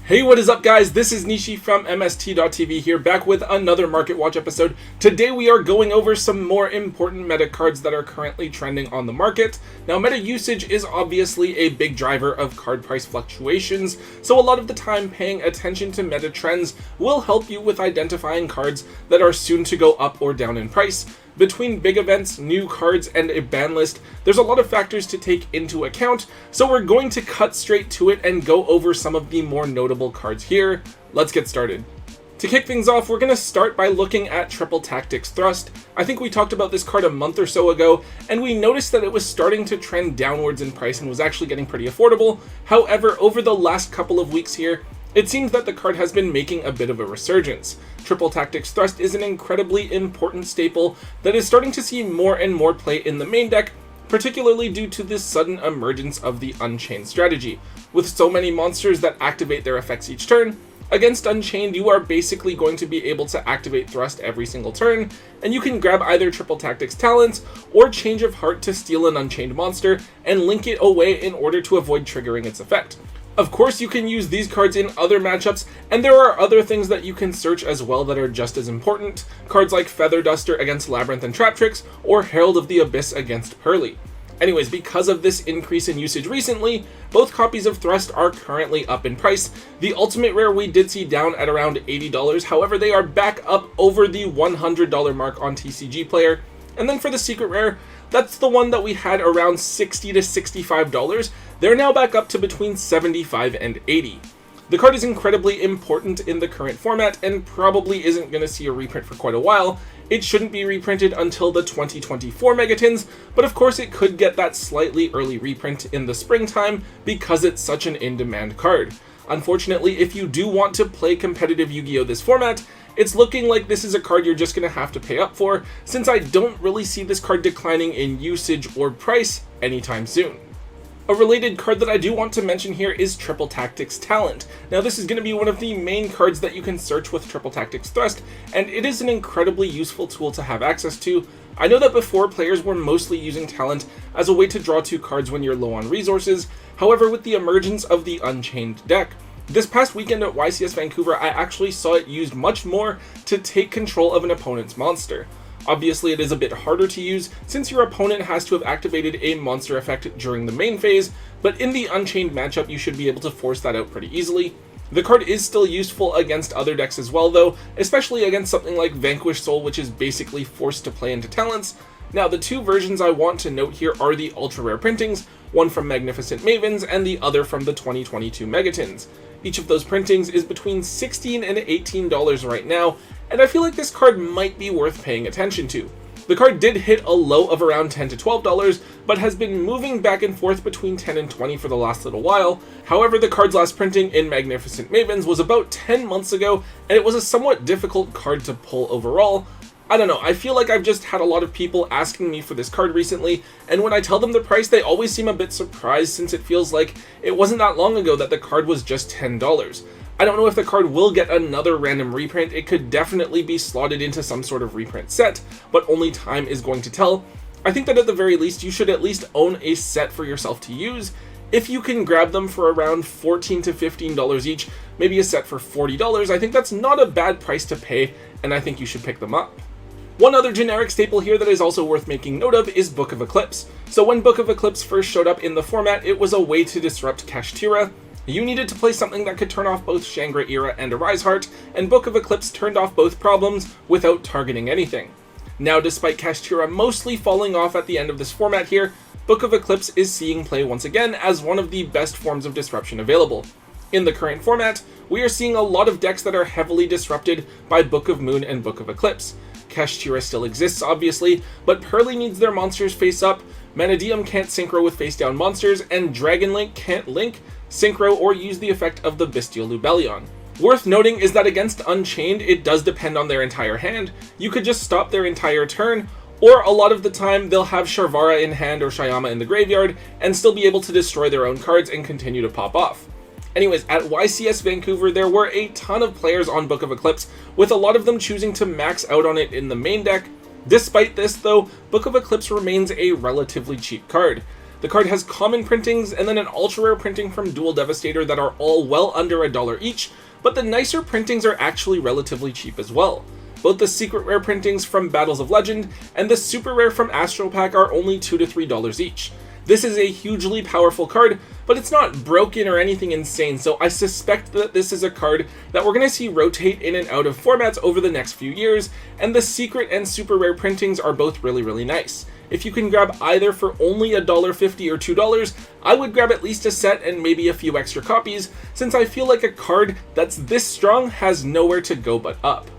Hey, what is up guys? This is Nishi from MST.TV here, back with another Market Watch episode. Today we are going over some more important meta cards that are currently trending on the market. Now, meta usage is obviously a big driver of card price fluctuations, so a lot of the time paying attention to meta trends will help you with identifying cards that are soon to go up or down in price. Between big events, new cards, and a ban list, there's a lot of factors to take into account, so we're going to cut straight to it and go over some of the more notable cards here. Let's get started. To kick things off, we're going to start by looking at Triple Tactics Thrust. I think we talked about this card a month or so ago, and we noticed that it was starting to trend downwards in price and was actually getting pretty affordable. However, over the last couple of weeks here, it seems that the card has been making a bit of a resurgence. Triple Tactics Thrust is an incredibly important staple that is starting to see more and more play in the main deck, particularly due to this sudden emergence of the Unchained strategy. With so many monsters that activate their effects each turn, against Unchained you are basically going to be able to activate Thrust every single turn, and you can grab either Triple Tactics Talents or Change of Heart to steal an Unchained monster and link it away in order to avoid triggering its effect. Of course, you can use these cards in other matchups, and there are other things that you can search as well that are just as important. Cards like Feather Duster against Labyrinth and Traptrix, or Herald of the Abyss against Pearly. Anyways, because of this increase in usage recently, both copies of Thrust are currently up in price. The Ultimate Rare we did see down at around $80, however they are back up over the $100 mark on TCG Player. And then for the Secret Rare, that's the one that we had around $60 to $65. They're now back up to between $75 and $80. The card is incredibly important in the current format and probably isn't going to see a reprint for quite a while. It shouldn't be reprinted until the 2024 Megatins, but of course it could get that slightly early reprint in the springtime because it's such an in-demand card. Unfortunately, if you do want to play competitive Yu-Gi-Oh! This format, it's looking like this is a card you're just going to have to pay up for, since I don't really see this card declining in usage or price anytime soon. A related card that I do want to mention here is Triple Tactics Talent. Now this is going to be one of the main cards that you can search with Triple Tactics Thrust, and it is an incredibly useful tool to have access to. I know that before players were mostly using Talent as a way to draw 2 cards when you're low on resources. However, with the emergence of the Unchained deck, this past weekend at YCS Vancouver, I actually saw it used much more to take control of an opponent's monster. Obviously, it is a bit harder to use since your opponent has to have activated a monster effect during the main phase, but in the Unchained matchup, you should be able to force that out pretty easily. The card is still useful against other decks as well though, especially against something like Vanquish Soul, which is basically forced to play into Talents. Now, the 2 versions I want to note here are the ultra rare printings, one from Magnificent Mavens and the other from the 2022 Megatins. Each of those printings is between $16 and $18 right now, and I feel like this card might be worth paying attention to. The card did hit a low of around $10 to $12, but has been moving back and forth between $10 and $20 for the last little while. However, the card's last printing in Magnificent Mavens was about 10 months ago, and it was a somewhat difficult card to pull overall. I don't know, I feel like I've just had a lot of people asking me for this card recently, and when I tell them the price, they always seem a bit surprised since it feels like it wasn't that long ago that the card was just $10. I don't know if the card will get another random reprint. It could definitely be slotted into some sort of reprint set, but only time is going to tell. I think that at the very least, you should at least own a set for yourself to use. If you can grab them for around $14 to $15 each, maybe a set for $40, I think that's not a bad price to pay, and I think you should pick them up. One other generic staple here that is also worth making note of is Book of Eclipse. So when Book of Eclipse first showed up in the format, it was a way to disrupt Kashtira. You needed to play something that could turn off both Shangri Era and Arise Heart, and Book of Eclipse turned off both problems without targeting anything. Now, despite Kashtira mostly falling off at the end of this format here, Book of Eclipse is seeing play once again as one of the best forms of disruption available. In the current format, we are seeing a lot of decks that are heavily disrupted by Book of Moon and Book of Eclipse. Kashtira still exists, obviously, but Pearly needs their monsters face up, Manadium can't synchro with face down monsters, and Dragonlink can't link, synchro, or use the effect of the Bestial Lubellion. Worth noting is that against Unchained, it does depend on their entire hand. You could just stop their entire turn, or a lot of the time they'll have Sharvara in hand or Shyama in the graveyard, and still be able to destroy their own cards and continue to pop off. Anyways, at YCS Vancouver, there were a ton of players on Book of Eclipse, with a lot of them choosing to max out on it in the main deck. Despite this though, Book of Eclipse remains a relatively cheap card. The card has common printings and then an ultra rare printing from Dual Devastator that are all well under $1 each, but the nicer printings are actually relatively cheap as well. Both the secret rare printings from Battles of Legend and the super rare from Astro Pack are only $2 to $3 each. This is a hugely powerful card, but it's not broken or anything insane, so I suspect that this is a card that we're going to see rotate in and out of formats over the next few years, and the secret and super rare printings are both really nice. If you can grab either for only $1.50 or $2, I would grab at least a set and maybe a few extra copies, since I feel like a card that's this strong has nowhere to go but up.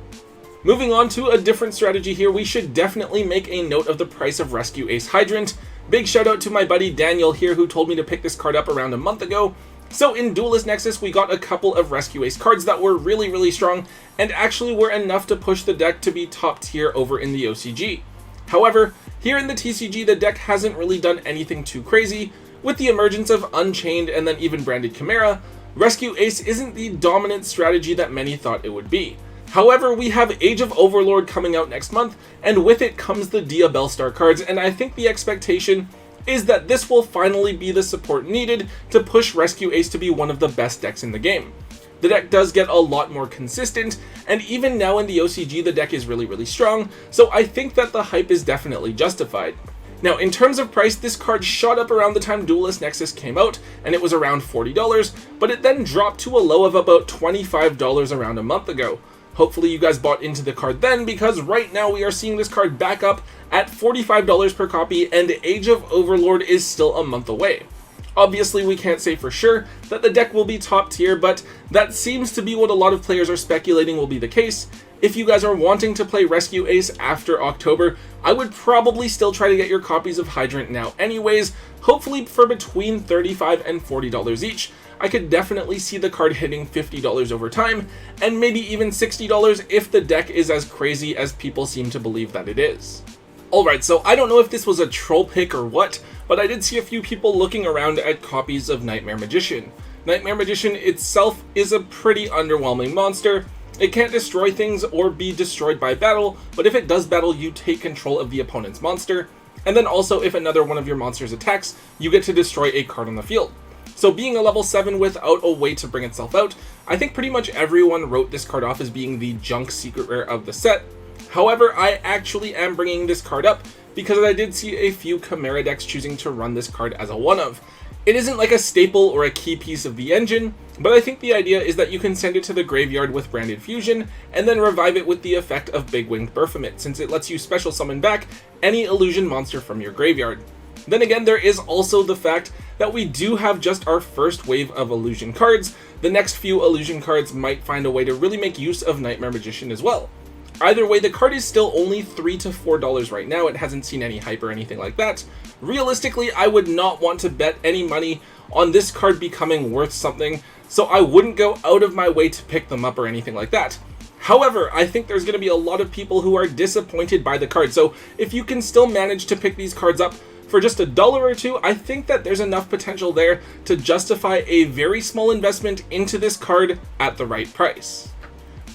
Moving on to a different strategy here, we should definitely make a note of the price of Rescue Ace Hydrant. Big shout out to my buddy Daniel here who told me to pick this card up around a month ago. So in Duelist Nexus we got a couple of Rescue Ace cards that were really strong and actually were enough to push the deck to be top tier over in the OCG. However, here in the TCG the deck hasn't really done anything too crazy. With the emergence of Unchained and then even Branded Chimera, Rescue Ace isn't the dominant strategy that many thought it would be. However, we have Age of Overlord coming out next month, and with it comes the Dia Bellstar cards, and I think the expectation is that this will finally be the support needed to push Rescue Ace to be one of the best decks in the game. The deck does get a lot more consistent, and even now in the OCG the deck is really strong, so I think that the hype is definitely justified. Now, in terms of price, this card shot up around the time Duelist Nexus came out, and it was around $40, but it then dropped to a low of about $25 around a month ago. Hopefully you guys bought into the card then, because right now we are seeing this card back up at $45 per copy, and Age of Overlord is still a month away. Obviously we can't say for sure that the deck will be top tier, but that seems to be what a lot of players are speculating will be the case. If you guys are wanting to play Rescue Ace after October, I would probably still try to get your copies of Hydrant now anyways, hopefully for between $35 and $40 each. I could definitely see the card hitting $50 over time, and maybe even $60 if the deck is as crazy as people seem to believe that it is. Alright, so I don't know if this was a troll pick or what, but I did see a few people looking around at copies of Nightmare Magician. Nightmare Magician itself is a pretty underwhelming monster. It can't destroy things or be destroyed by battle, but if it does battle, you take control of the opponent's monster. And then also, if another one of your monsters attacks, you get to destroy a card on the field. So being a level 7 without a way to bring itself out, I think pretty much everyone wrote this card off as being the junk secret rare of the set. However, I actually am bringing this card up because I did see a few Chimera decks choosing to run this card as a one-of. It isn't like a staple or a key piece of the engine, but I think the idea is that you can send it to the graveyard with Branded Fusion, and then revive it with the effect of Big Winged Baphomet, since it lets you special summon back any illusion monster from your graveyard. Then again, there is also the fact that we do have just our first wave of illusion cards. The next few illusion cards might find a way to really make use of Nightmare Magician as well. Either way, the card is still only $3 to $4 right now. It hasn't seen any hype or anything like that. Realistically, I would not want to bet any money on this card becoming worth something, so I wouldn't go out of my way to pick them up or anything like that. However, I think there's going to be a lot of people who are disappointed by the card, so if you can still manage to pick these cards up for just $1 or $2, I think that there's enough potential there to justify a very small investment into this card at the right price.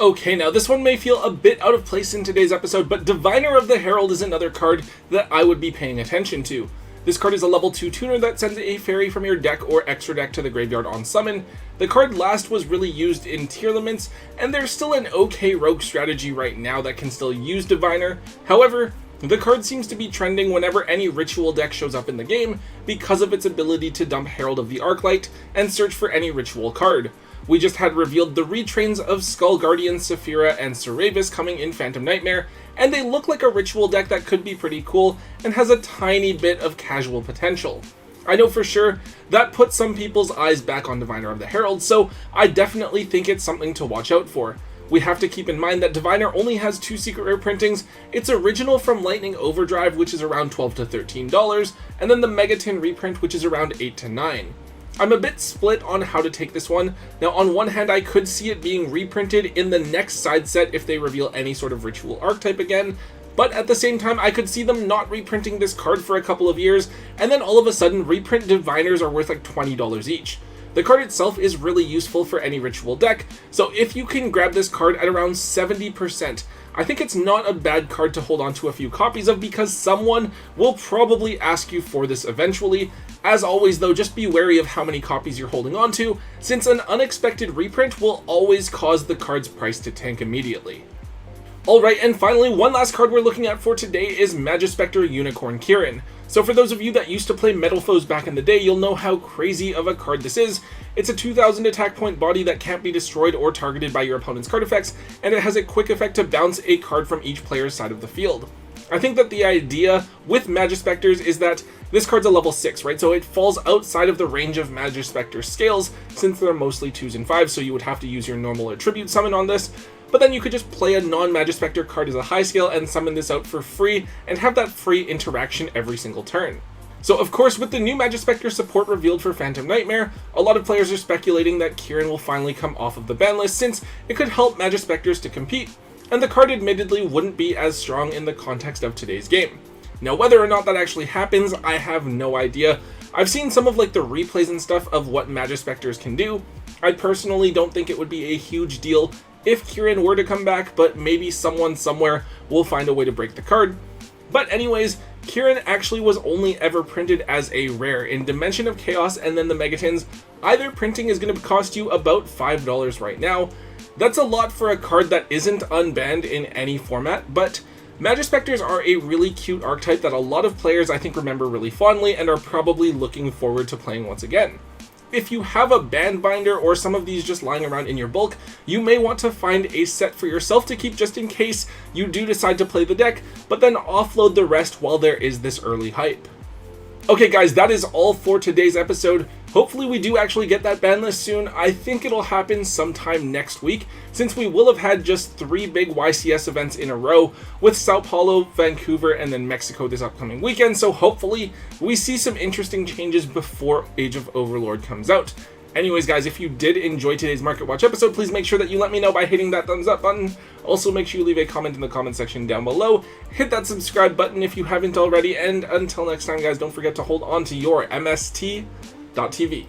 Okay, now this one may feel a bit out of place in today's episode, but Diviner of the Herald is another card that I would be paying attention to. This card is a level 2 tuner that sends a fairy from your deck or extra deck to the graveyard on summon. The card last was really used in tier limits, and there's still an okay rogue strategy right now that can still use Diviner. However, the card seems to be trending whenever any ritual deck shows up in the game because of its ability to dump Herald of the Arclight and search for any ritual card. We just had revealed the retrains of Skull Guardian, Saphira, and Seravis coming in Phantom Nightmare, and they look like a ritual deck that could be pretty cool and has a tiny bit of casual potential. I know for sure that puts some people's eyes back on Diviner of the Herald, so I definitely think it's something to watch out for. We have to keep in mind that Diviner only has 2 secret rare printings. It's original from Lightning Overdrive, which is around $12 to $13, and then the Megaton reprint, which is around $8 to $9. I'm a bit split on how to take this one. Now, on one hand, I could see it being reprinted in the next side set if they reveal any sort of ritual archetype again, but at the same time, I could see them not reprinting this card for a couple of years, and then all of a sudden, reprint Diviners are worth like $20 each. The card itself is really useful for any ritual deck, so if you can grab this card at around 70%, I think it's not a bad card to hold on to a few copies of because someone will probably ask you for this eventually. As always though, just be wary of how many copies you're holding on to, since an unexpected reprint will always cause the card's price to tank immediately. Alright, and finally, one last card we're looking at for today is Magispector Unicorn Kieran. So for those of you that used to play Metal Foes back in the day, you'll know how crazy of a card this is. It's a 2000 attack point body that can't be destroyed or targeted by your opponent's card effects, and it has a quick effect to bounce a card from each player's side of the field. I think that the idea with Magispectors is that this card's a level 6, right? So it falls outside of the range of Magispector scales, since they're mostly 2s and 5s, so you would have to use your normal attribute summon on this. But then you could just play a non-Magispector card as a high scale and summon this out for free, and have that free interaction every single turn. So of course, with the new Magispector support revealed for Phantom Nightmare, a lot of players are speculating that Kieran will finally come off of the ban list, since it could help Magispectors to compete, and the card admittedly wouldn't be as strong in the context of today's game. Now whether or not that actually happens, I have no idea. I've seen some of like the replays and stuff of what Magispectors can do. I personally don't think it would be a huge deal if Kieran were to come back, but maybe someone somewhere will find a way to break the card. But anyways, Kieran actually was only ever printed as a rare in Dimension of Chaos and then the Megatins. Either printing is going to cost you about $5 right now. That's a lot for a card that isn't unbanned in any format, but Magispectors are a really cute archetype that a lot of players I think remember really fondly and are probably looking forward to playing once again. If you have a band binder or some of these just lying around in your bulk, you may want to find a set for yourself to keep just in case you do decide to play the deck, but then offload the rest while there is this early hype. Okay guys, that is all for today's episode. Hopefully we do actually get that ban list soon. I think it'll happen sometime next week, since we will have had just 3 big YCS events in a row, with Sao Paulo, Vancouver, and then Mexico this upcoming weekend, so hopefully we see some interesting changes before Age of Overlord comes out. Anyways guys, if you did enjoy today's Market Watch episode, please make sure that you let me know by hitting that thumbs up button. Also make sure you leave a comment in the comment section down below. Hit that subscribe button if you haven't already, and until next time guys, don't forget to hold on to your MST.TV.